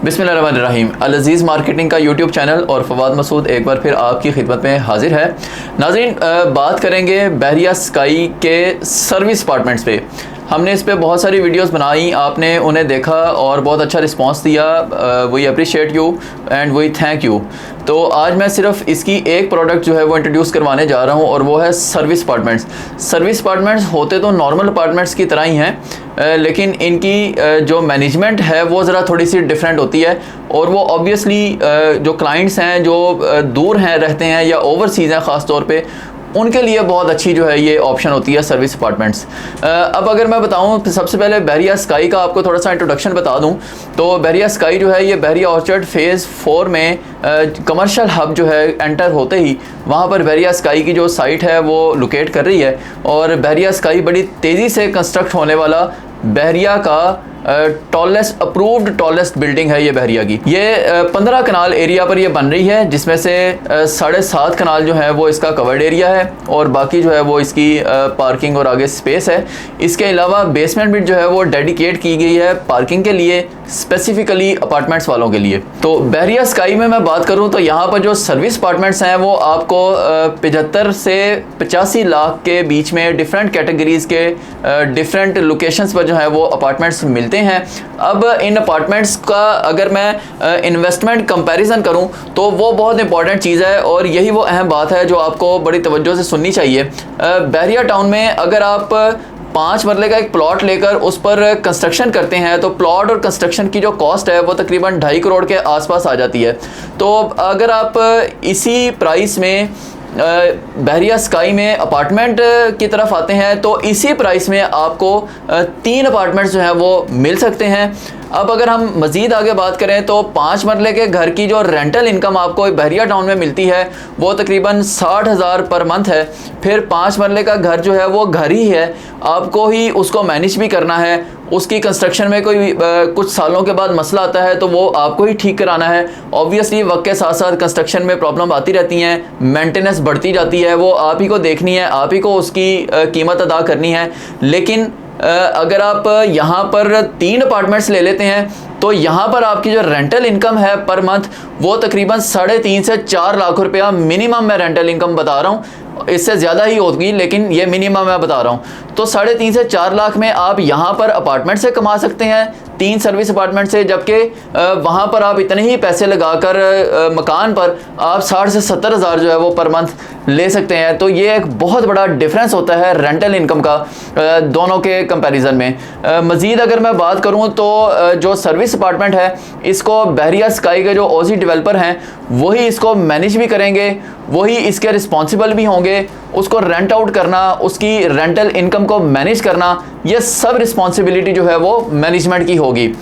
बिस्मिल्लाहिर्रहमानिर्रहीम। अल अज़ीज़ मार्केटिंग का YouTube channel और फवाद मसूद एक बार फिर आपकी खिदमत में हाजिर है। नाज़रीन, बात करेंगे बहरिया स्काई के सर्विस अपार्टमेंट्स पे। हमने इस पे बहुत सारी वीडियोस बनाई, आपने उन्हें देखा और बहुत अच्छा रिस्पांस दिया। We appreciate you and we thank you. तो आज मैं सिर्फ इसकी एक प्रोडक्ट जो है वो इंट्रोड्यूस करवाने जा रहा हूँ और वो है सर्विस अपार्टमेंट्स। सर्विस अपार्टमेंट्स होते तो नॉर्मल अपार्टमेंट्स की तरह ही हैं, लेकिन इनकी जो मैनेजमेंट है वो ज़रा थोड़ी सी डिफरेंट होती है और वो ऑब्वियसली जो क्लाइंट्स हैं जो दूर हैं रहते हैं या ओवरसीज़ हैं ख़ास तौर पे, उनके लिए बहुत अच्छी जो है ये ऑप्शन होती है सर्विस अपार्टमेंट्स। अब अगर मैं बताऊं, सबसे पहले बहरिया स्काई का आपको थोड़ा सा इंट्रोडक्शन बता दूं तो बहरिया स्काई जो है ये बहरिया ऑर्चर्ड फ़ेज़ 4 में कमर्शियल हब जो है एंटर होते ही वहाँ पर बहरिया स्काई की जो साइट है वो लोकेट कर रही है। और बहरिया स्काई बड़ी तेज़ी से कंस्ट्रक्ट होने वाला बहरिया का टॉलेस्ट अप्रूव्ड टॉलेस्ट बिल्डिंग है ये बहरिया की। ये 15 कनाल एरिया पर ये बन रही है, जिसमें से 7.5 कनाल जो है वो इसका कवर्ड एरिया है और बाकी जो है वो इसकी पार्किंग और आगे स्पेस है। इसके अलावा बेसमेंट भी जो है वो डेडिकेट की गई है पार्किंग के लिए, स्पेसिफिकली अपार्टमेंट्स वालों के लिए। तो बहरिया स्काई में मैं बात करूं तो यहाँ पर जो सर्विस अपार्टमेंट्स हैं वो आपको 75 से 85 लाख के बीच में डिफरेंट कैटेगरीज़ के डिफरेंट लोकेशंस पर जो है वो अपार्टमेंट्स मिलते हैं। अब इन अपार्टमेंट्स का अगर मैं इन्वेस्टमेंट कंपैरिजन करूं तो वो बहुत इंपॉर्टेंट चीज़ है और यही वो अहम बात है जो आपको बड़ी तवज्जो से सुननी चाहिए। बहरिया टाउन में अगर आप 5 मरले का एक प्लॉट लेकर उस पर कंस्ट्रक्शन करते हैं तो प्लॉट और कंस्ट्रक्शन की जो कॉस्ट है वो तकरीबन 2.5 करोड़ के आसपास आ जाती है। तो अगर आप इसी प्राइस में बहरिया स्काई में अपार्टमेंट की तरफ आते हैं तो इसी प्राइस में आपको 3 अपार्टमेंट्स जो हैं वो मिल सकते हैं। अब अगर हम मज़ीद आगे बात करें तो 5 मरले के घर की जो रेंटल इनकम आपको बहरिया टाउन में मिलती है वो तकरीबन 60,000 पर मंथ है। फिर 5 मरले का घर जो है वो घर ही है, आपको ही उसको मैनेज भी करना है। उसकी कंस्ट्रक्शन में कोई कुछ सालों के बाद मसला आता है तो वो आपको ही ठीक कराना है। ऑब्वियसली वक्त के साथ साथ कंस्ट्रक्शन में प्रॉब्लम आती रहती हैं, मेंटेनेंस बढ़ती जाती है, वो आप ही को देखनी है, आप ही को उसकी कीमत अदा करनी है। लेकिन अगर आप यहाँ पर 3 अपार्टमेंट्स ले लेते हैं तो यहाँ पर आपकी जो रेंटल इनकम है पर मंथ वो तकरीबन 3.5 से 4 लाख रुपया मिनिमम मैं रेंटल इनकम बता रहा हूँ। इससे ज़्यादा ही होगी लेकिन ये मिनिमम मैं बता रहा हूँ। तो 3.5 से 4 लाख में आप यहाँ पर अपार्टमेंट से कमा सकते हैं, 3 सर्विस अपार्टमेंट से, जबकि वहाँ पर आप इतने ही पैसे लगाकर मकान पर आप 60 से 70 हज़ार जो है वो पर मंथ ले सकते हैं। तो ये एक बहुत बड़ा डिफरेंस होता है रेंटल इनकम का दोनों के कंपैरिजन में। मज़ीद अगर मैं बात करूँ तो जो सर्विस अपार्टमेंट है इसको बहरिया स्काई के जो ओजी डेवलपर हैं वही इसको मैनेज भी करेंगे, वही इसके रिस्पॉन्सिबल भी होंगे। उसको रेंट आउट करना, उसकी रेंटल इनकम को मैनेज करना, ये सब रिस्पॉन्सिबिलिटी जो है वो मैनेजमेंट की होगी।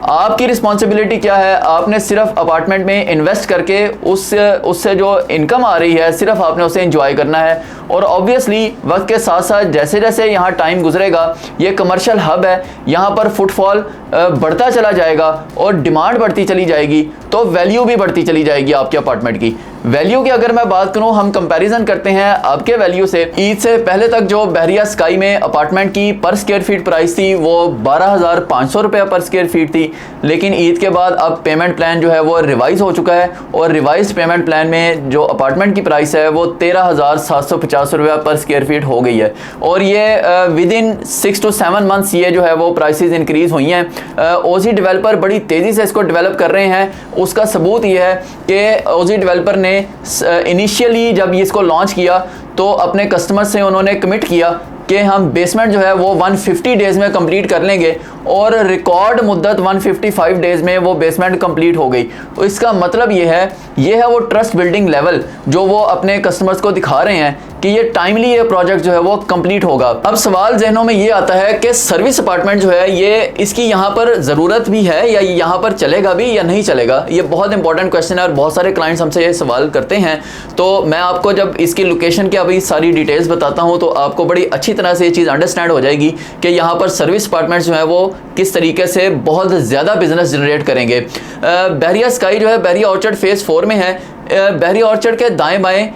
आपकी रिस्पॉन्सिबिलिटी क्या है? आपने सिर्फ अपार्टमेंट में इन्वेस्ट करके उससे जो इनकम आ रही है सिर्फ आपने उसे एंजॉय करना है। और ऑब्वियसली वक्त के साथ साथ जैसे जैसे यहाँ टाइम गुजरेगा, ये कमर्शियल हब है, यहाँ पर फुटफॉल बढ़ता चला जाएगा और डिमांड बढ़ती चली जाएगी तो वैल्यू भी बढ़ती चली जाएगी आपके अपार्टमेंट की। वैल्यू की अगर मैं बात करूं, हम कंपैरिजन करते हैं आपके वैल्यू से। ईद से पहले तक जो बहरिया स्काई में अपार्टमेंट की पर स्क्वायर फीट प्राइस थी वो 12,500 रुपये पर स्क्वायर फीट थी, लेकिन ईद के बाद अब पेमेंट प्लान जो है वो रिवाइज हो चुका है और रिवाइज पेमेंट प्लान में जो अपार्टमेंट की प्राइस है वो 13,750 रुपये पर स्क्वायर फीट हो गई है। और ये विद इन 6 to 7 मंथ्स ये जो है वो प्राइसेस इंक्रीज़ हुई हैं। ओजी डेवलपर बड़ी तेज़ी से इसको डेवलप कर रहे हैं। उसका सबूत ये है कि ओजी डेवलपर ने इनिशियली जब इसको लॉन्च किया तो अपने कस्टमर से उन्होंने कमिट किया कि हम बेसमेंट जो है वो 150 डेज़ में कंप्लीट कर लेंगे और रिकॉर्ड मुद्दत 155 डेज़ में वो बेसमेंट कंप्लीट हो गई। तो इसका मतलब ये है वो ट्रस्ट बिल्डिंग लेवल जो वो अपने कस्टमर्स को दिखा रहे हैं कि ये टाइमली ये प्रोजेक्ट जो है वो कंप्लीट होगा। अब सवाल जहनों में ये आता है कि सर्विस अपार्टमेंट जो है ये इसकी यहाँ पर ज़रूरत भी है या यहाँ पर चलेगा भी या नहीं चलेगा। ये बहुत इंपॉर्टेंट क्वेश्चन है और बहुत सारे क्लाइंट्स हमसे ये सवाल करते हैं। तो मैं आपको जब इसकी लोकेशन की अभी सारी डिटेल्स बताता हूँ तो आपको बड़ी अच्छी तरह से ये चीज़ अंडरस्टैंड हो जाएगी कि यहाँ पर सर्विस अपार्टमेंट्स जो है वो किस तरीके से बहुत ज़्यादा बिजनेस जनरेट करेंगे। बहरिया स्काई जो है बहरिया ऑर्चर्ड फ़ेज़ 4 में है। बहरिया ऑर्चर्ड के दाएं बाएं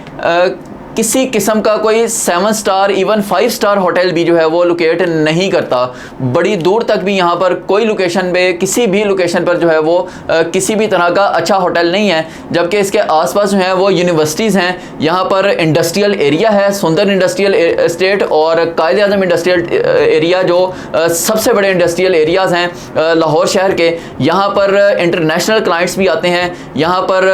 किसी किस्म का कोई 7 स्टार इवन 5 स्टार होटल भी जो है वो लोकेट नहीं करता। बड़ी दूर तक भी यहाँ पर कोई लोकेशन पे, किसी भी लोकेशन पर जो है वो किसी भी तरह का अच्छा होटल नहीं है। जबकि इसके आसपास जो है वो यूनिवर्सिटीज़ हैं, यहाँ पर इंडस्ट्रियल एरिया है, सुंदर इंडस्ट्रियल एस्टेट और कायद आज़म इंडस्ट्रियल एरिया जो सबसे बड़े इंडस्ट्रियल एरियाज़ हैं लाहौर शहर के। यहाँ पर इंटरनेशनल क्लाइंट्स भी आते हैं, यहाँ पर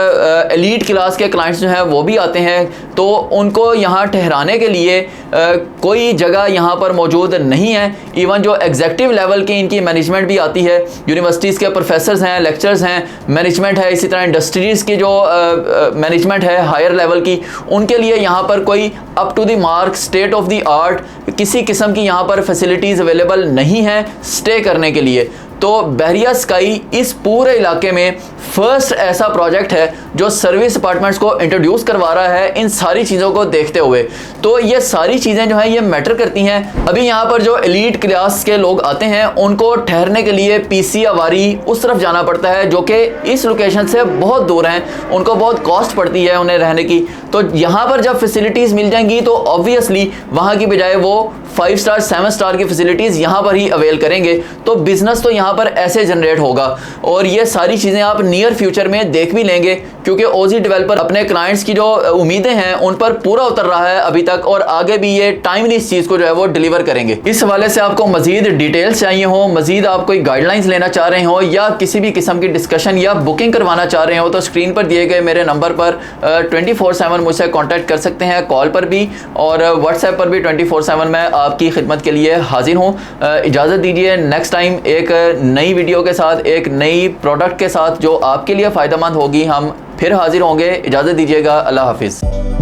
एलीट क्लास के क्लाइंट्स जो हैं वो भी आते हैं। तो उनको यहाँ ठहराने के लिए कोई जगह यहाँ पर मौजूद नहीं है। इवन जो एग्जेक्टिव लेवल की इनकी मैनेजमेंट भी आती है, यूनिवर्सिटीज़ के प्रोफेसर्स हैं, लेक्चर्स हैं, मैनेजमेंट है, इसी तरह इंडस्ट्रीज़ की जो मैनेजमेंट है हायर लेवल की, उनके लिए यहाँ पर कोई up to the mark state of the art किसी किस्म की यहाँ पर फैसिलिटीज़ अवेलेबल नहीं है स्टे करने के लिए। तो बहरिया स्काई इस पूरे इलाके में फर्स्ट ऐसा प्रोजेक्ट है जो सर्विस अपार्टमेंट्स को इंट्रोड्यूस करवा रहा है इन सारी चीज़ों को देखते हुए। तो ये सारी चीज़ें जो हैं ये मैटर करती हैं। अभी यहाँ पर जो एलीट क्लास के लोग आते हैं उनको ठहरने के लिए पीसी अवारी उस तरफ जाना पड़ता है जो कि इस लोकेशन से बहुत दूर हैं, उनको बहुत कॉस्ट पड़ती है उन्हें रहने की। तो यहाँ पर जब फैसिलिटीज़ मिल जाएंगी तो ऑब्वियसली वहाँ की बजाय वो 5 स्टार 7 स्टार की फैसिलिटीज़ यहाँ पर ही अवेल करेंगे। तो बिजनेस तो यहाँ पर ऐसे जनरेट होगा और ये सारी चीज़ें आप नियर फ्यूचर में देख भी लेंगे, क्योंकि ओजी डेवलपर अपने क्लाइंट्स की जो उम्मीदें हैं उन पर पूरा उतर रहा है अभी तक, और आगे भी ये टाइमली इस चीज़ को जो है वो डिलीवर करेंगे। इस हवाले से आपको मजीद डिटेल्स चाहिए हो, मजीद आप कोई गाइडलाइंस लेना चाह रहे हो या किसी भी किस्म की डिस्कशन या बुकिंग करवाना चाह रहे हो तो स्क्रीन पर दिए गए मेरे नंबर पर 24/7 मुझसे कॉन्टैक्ट कर सकते हैं, कॉल पर भी और व्हाट्सएप पर भी 24/7 मैं आपकी खिदमत के लिए हाजिर हूँ। इजाज़त दीजिए, नेक्स्ट टाइम एक नई वीडियो के साथ, एक नई प्रोडक्ट के साथ जो आपके लिए फ़ायदेमंद होगी, हम फिर हाजिर होंगे। इजाज़त दीजिएगा, अल्लाह हाफिज़।